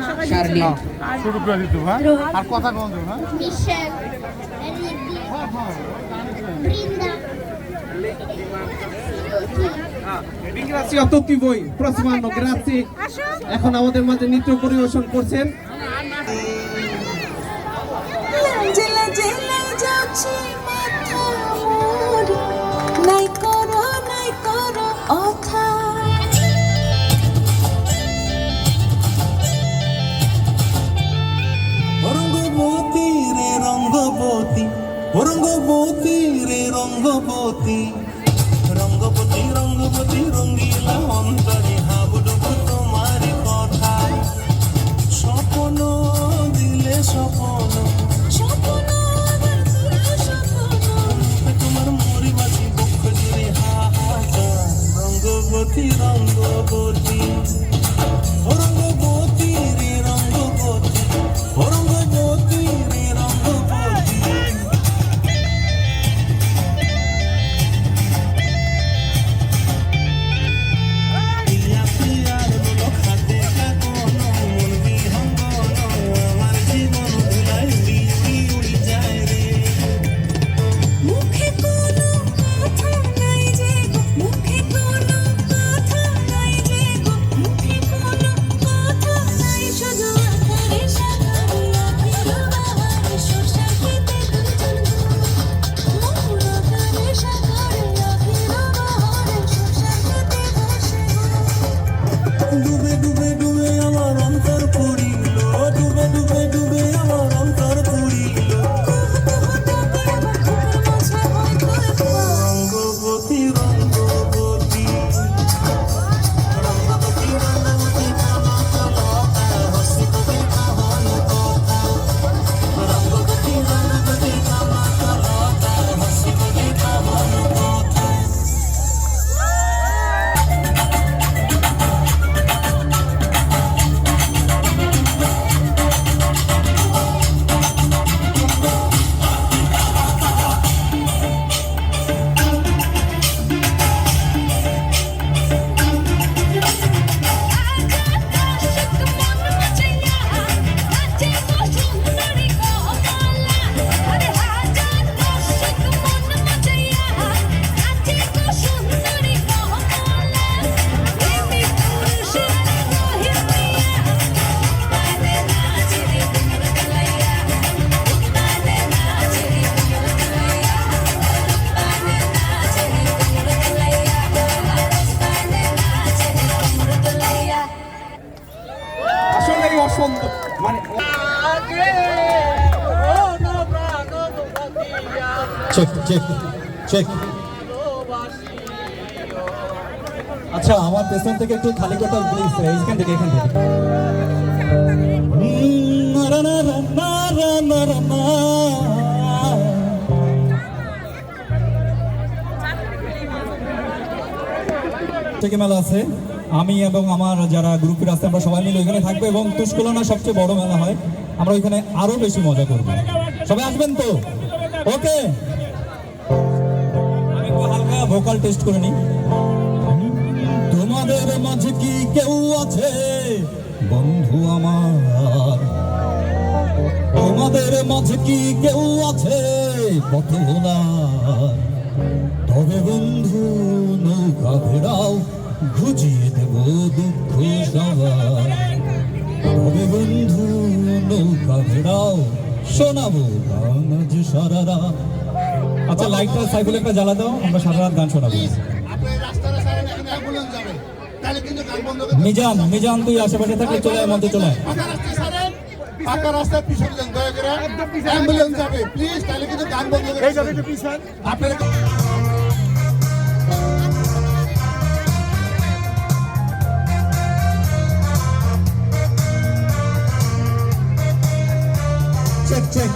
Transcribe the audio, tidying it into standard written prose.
শার্লিন শুরু করে দিত হ্যাঁ আর কথা কোন দেব হ্যাঁ মিশেল Brinda Ringrazio a tutti voi. Prossimo anno, grazie. এখন আমাদের মাঝে নৃত্য পরিবেশন করছেন জেলা জেলা যাচ্ছি মাথা মোর নাই করো অথা রঙ্গবতী রে রঙ্গবতী রঙ্গবতী রে রঙ্গবতী রঙ্গবতী রঙ্গবতী রঙ্গিলা অন্তরে হাবুডুবু তোমার কথা স্বপ্ন দিলে স্বপ্ন তোমার মরি বাসি বক্ষ জুড়ে হাহাকার রঙ্গবতী রঙ্গবতী রঙ্গবতী রে রঙ্গবতী রঙ্গবতী রে রঙ্গবতী মুখে কোনো কথা নাই যে গো মুখে কোনো কথা নাই যে গো মুখে কোনো কথা নাই শুধু আকারে সাগরে আখির বাহারে শোষা খেতে দুজন মোর আকারে সাগরে আখির বাহারে শোষা খেতে বসে ডুবে ডুবে ডুবে আমার অন্তর পুরিল ডুবে ডুবে ডুবে আমার অন্তর পুরিল রঙ্গবতী রঙ্গবতী রঙ্গবতী রঙ্গবতী হসিবতী কাহন কথা রঙ্গবতী রঙ্গবতী হসিবতী কাহন কথা আসলেই অসম্ভব মানে চেক চেক চেক আচ্ছা আমার পেছন থেকে একটু খালি কথা প্লিজ এইখান থেকে থেকে মেলা আছে আমি এবং আমার যারা গ্রুপের আছে আমরা সবাই মিলে ওইখানে থাকবো এবং তুষ্কলনা সবচেয়ে বড় মেলা হয় আমরা ওইখানে আরো বেশি মজা করবো সবাই আসবেন তো ওকে আমি একটু হালকা ভোকাল টেস্ট করে নিই তোমাদের মাঝে কি কেউ আছে বন্ধু আমার তোমাদের মাঝে কি কেউ আছে পথ ভোলার তবে বন্ধু নৌকা ভেড়াও ঘুচিয়ে দেব দুঃখ সবার তবে বন্ধু নৌকা ভেড়াও শোনাবো গান আজ সারা রাত আচ্ছা লাইটটা সাইকেল একটা জ্বালা দাও আমরা সারা রাত গান শোনাবো মিজান মিজান তুই আশেপাশে থাকলে চলে আয় মধ্যে চলে আয় পাকা রাস্তার পিছনে যান দয়া করে অ্যাম্বুলেন্স যাবে প্লিজ তাহলে কিন্তু গান বন্ধ করে এই যাবে একটু পিছন আপনারা চেক চেক